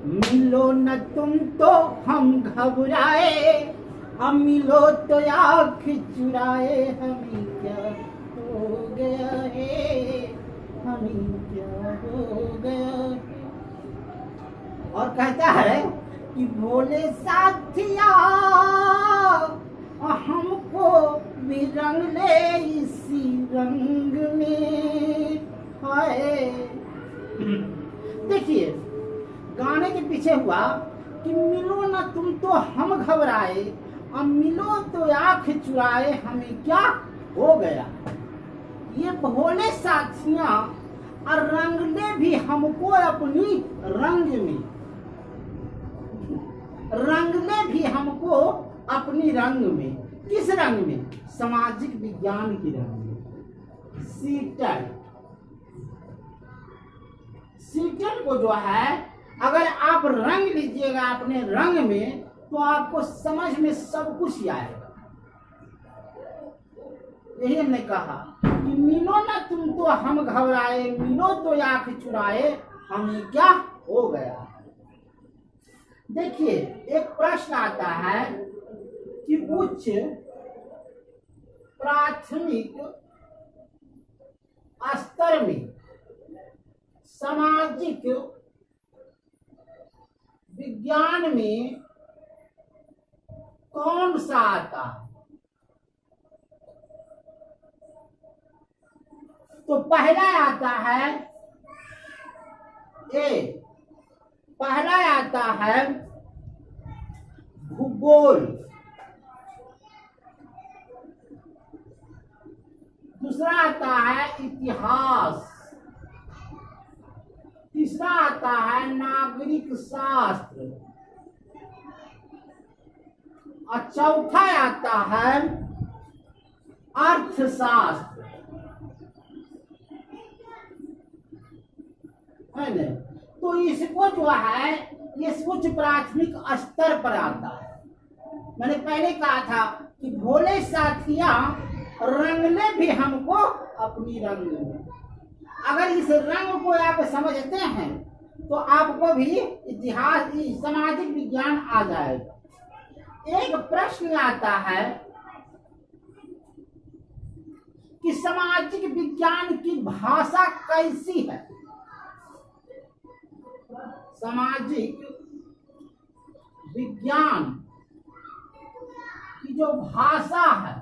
मिलो न तुम तो हम घबराए, अब मिलो तो आँख चुराए, हमें क्या हो गया है, हमें क्या हो गया है। और कहता है कि भोले साथिया हमको भी रंग ले इसी रंग में। हाय देखिए गाने के पीछे हुआ कि मिलो ना तुम तो हम घबराए, अब मिलो तो आंख चुराए, हमें क्या हो गया। ये भोले साथियां और रंग ले भी हमको अपनी रंग में, रंग ले भी हमको अपनी रंग में। किस रंग में? सामाजिक विज्ञान की रंग में। सीटल सीटल को जो है अगर आप रंग लीजिएगा अपने रंग में तो आपको समझ में सब कुछ आएगा। यही हमने कहा कि मिलो ना तुम तो हम घबराए, मिलो तो आंख चुराए, हमें क्या हो गया। देखिए एक प्रश्न आता है कि उच्च प्राथमिक स्तर में सामाजिक विज्ञान में कौन सा आता है? तो पहला आता है पहला आता है भूगोल, दूसरा आता है इतिहास, तीसरा आता है नागरिक शास्त्र और चौथा आता है अर्थशास्त्र। है न? तो इसको जो है ये उच्च प्राथमिक स्तर पर आता है। मैंने पहले कहा था कि भोले साथिया रंगने भी हमको अपनी रंग में। अगर इस रंग को आप समझते हैं तो आपको भी इतिहास सामाजिक विज्ञान आ जाएगा। एक प्रश्न आता है कि सामाजिक विज्ञान की भाषा कैसी है। सामाजिक विज्ञान की जो भाषा है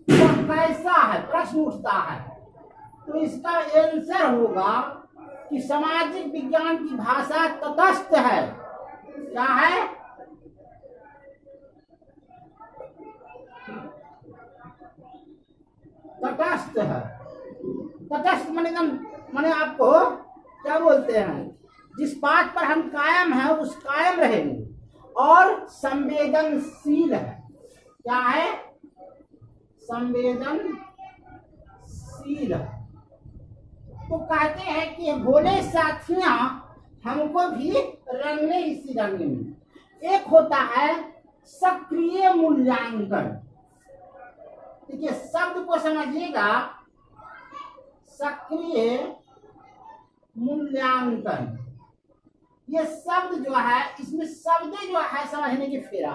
वह कैसा है, प्रश्न उठता है। तो इसका आंसर होगा कि सामाजिक विज्ञान की भाषा तटस्थ है। क्या है? तटस्थ है। तटस्थ माने आपको क्या बोलते हैं, जिस बात पर हम कायम है उस कायम रहेंगे और संवेदनशील है। क्या है? संवेदनशील है। तो कहते हैं कि भोले साथियां हमको भी रंगने इसी रंग में। एक होता है सक्रिय मूल्यांकन। देखिए शब्द को समझिएगा, सक्रिय मूल्यांकन। ये शब्द जो है इसमें शब्द जो है समझने की फेरा।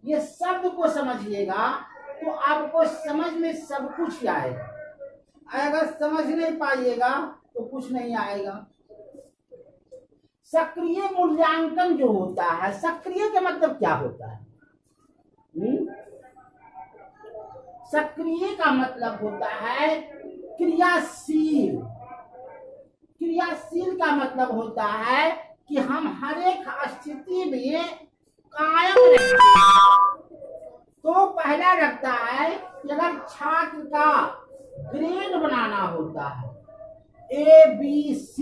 ये शब्द को समझिएगा तो आपको समझ में सब कुछ आएगा। अगर समझ नहीं पाइएगा तो कुछ नहीं आएगा। सक्रिय मूल्यांकन जो होता है, सक्रिय का मतलब क्या होता है? सक्रिय का मतलब होता है क्रियाशील। क्रियाशील का मतलब होता है कि हम हर एक स्थिति में कायम रहते हैं। तो पहला रखता है कि अगर छात्र का ग्रेड बनाना होता है ABC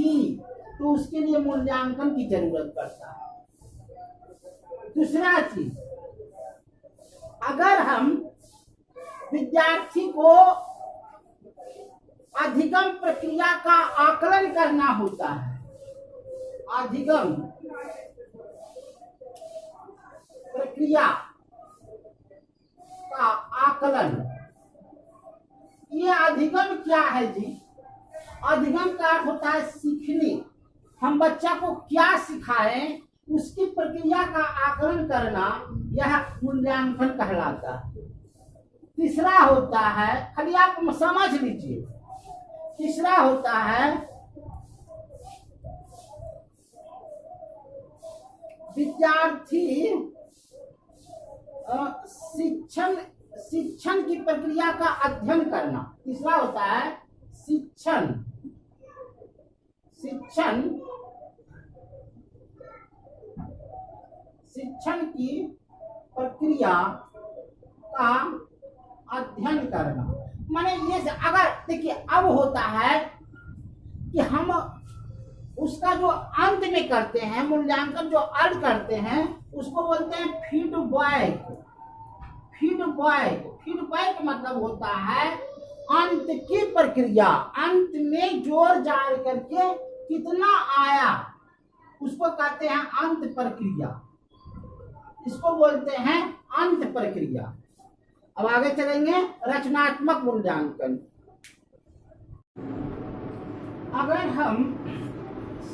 तो उसके लिए मूल्यांकन की जरूरत पड़ता है। दूसरा चीज, अगर हम विद्यार्थी को अधिगम प्रक्रिया का आकलन करना होता है, अधिगम प्रक्रिया का आकलन। ये अधिगम क्या है जी? अधिगम का अर्थ होता है सीखने। हम बच्चा को क्या सिखाएं, उसकी प्रक्रिया का आकलन करना, यह मूल्यांकन कहलाता है। तीसरा होता है, खाली आप समझ लीजिए, तीसरा होता है विद्यार्थी शिक्षण की प्रक्रिया का अध्ययन करना। तीसरा होता है शिक्षण की प्रक्रिया का अध्ययन करना। माने ये अगर देखिए, अब होता है कि हम उसका जो अंत में करते हैं मूल्यांकन, जो अर्थ करते हैं, उसको बोलते हैं फीडबैक। फीडबैक मतलब होता है अंत की प्रक्रिया, अंत में जोर जार करके कितना आया, उसको कहते हैं अंत प्रक्रिया, इसको बोलते हैं अंत प्रक्रिया। अब आगे चलेंगे, रचनात्मक मूल्यांकन। अगर हम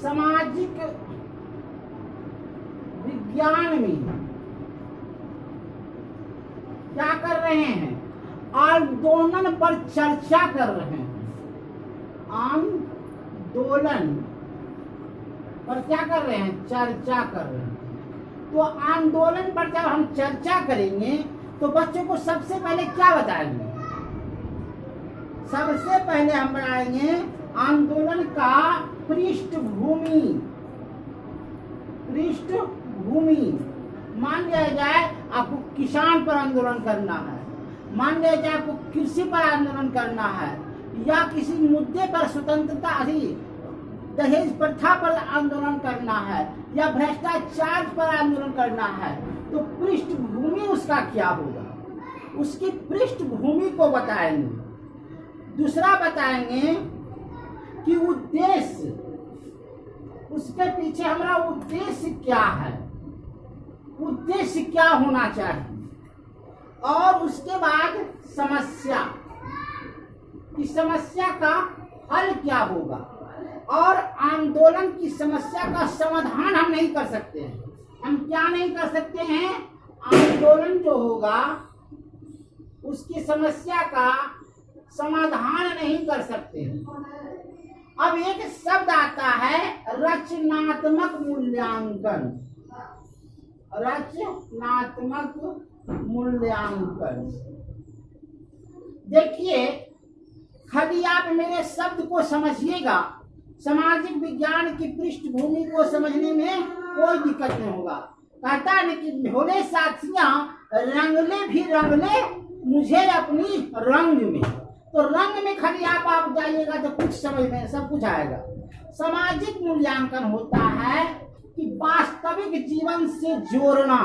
सामाजिक विज्ञान में क्या कर रहे हैं, आंदोलन पर चर्चा कर रहे हैं, आंदोलन पर क्या कर रहे हैं, चर्चा कर रहे हैं। तो आंदोलन पर जब हम चर्चा करेंगे तो बच्चों को सबसे पहले क्या बताएंगे, सबसे पहले हम बनाएंगे आंदोलन का पृष्ठभूमि। मान लिया जाए आपको किसान पर आंदोलन करना है, मान लिया जाए आपको कृषि पर आंदोलन करना है, या किसी मुद्दे पर स्वतंत्रता दहेज प्रथा पर आंदोलन करना है, या भ्रष्टाचार पर आंदोलन करना है, तो पृष्ठभूमि उसका क्या होगा, उसकी पृष्ठभूमि को बताएंगे। दूसरा बताएंगे कि उद्देश्य, उसके पीछे हमारा उद्देश्य क्या है, उद्देश्य क्या होना चाहिए, और उसके बाद समस्या, इस समस्या का हल क्या होगा। और आंदोलन की समस्या का समाधान हम नहीं कर सकते हैं, हम क्या नहीं कर सकते हैं, आंदोलन जो होगा उसकी समस्या का समाधान नहीं कर सकते हैं। अब एक शब्द आता है रचनात्मक मूल्यांकन। रचनात्मक मूल्यांकन, देखिए खाली आप मेरे शब्द को समझिएगा, सामाजिक विज्ञान की पृष्ठभूमि को समझने में कोई दिक्कत नहीं होगा। कहता है कि भोले साथियां रंगले भी रंगले मुझे अपनी रंग में, तो रंग में खाली आप जाइएगा तो कुछ समझ में सब कुछ आएगा। सामाजिक मूल्यांकन होता है कि वास्तविक जीवन से जोड़ना,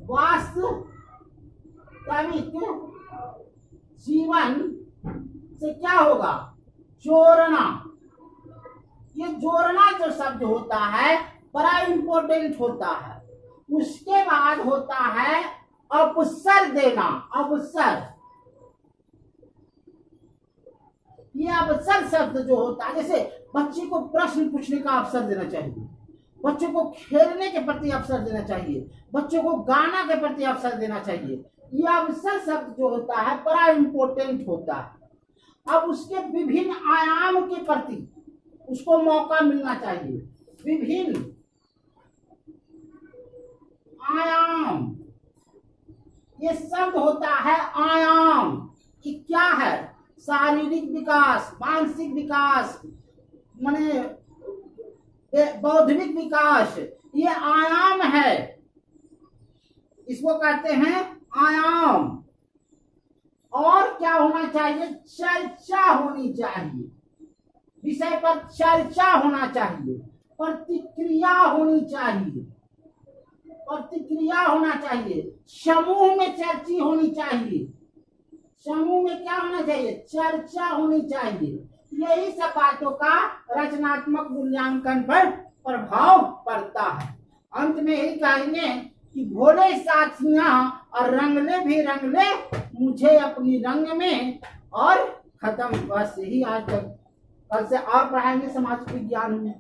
वास्तविक जीवन से क्या होगा, जोड़ना। ये जोड़ना जो शब्द होता है बड़ा इंपॉर्टेंट होता है। उसके बाद होता है अवसर देना, अवसर। ये अवसर शब्द जो होता है, जैसे बच्चे को प्रश्न पूछने का अवसर देना चाहिए, बच्चों को खेलने के प्रति अवसर देना चाहिए, बच्चों को गाना के प्रति अवसर देना चाहिए। ये अवसर शब्द जो होता है बड़ा इंपॉर्टेंट होता है। अब उसके विभिन्न आयाम के प्रति उसको मौका मिलना चाहिए। विभिन्न आयाम, ये शब्द होता है आयाम। ये क्या है, शारीरिक विकास, मानसिक विकास, माने बौद्धिक विकास, ये आयाम है, इसको कहते हैं आयाम। और क्या होना चाहिए, चर्चा होनी चाहिए, विषय पर चर्चा होना चाहिए, प्रतिक्रिया होनी चाहिए, प्रतिक्रिया होना चाहिए, समूह में चर्चा होनी चाहिए, समूह में क्या होना चाहिए, चर्चा होनी चाहिए। यही सब बातों का रचनात्मक मूल्यांकन पर प्रभाव पड़ता है। अंत में यही कहेंगे कि भोले साथियां और रंगले भी रंगले मुझे अपनी रंग में, और खत्म। बस यही आज तक कल से और पढ़ाएंगे समाज विज्ञान में।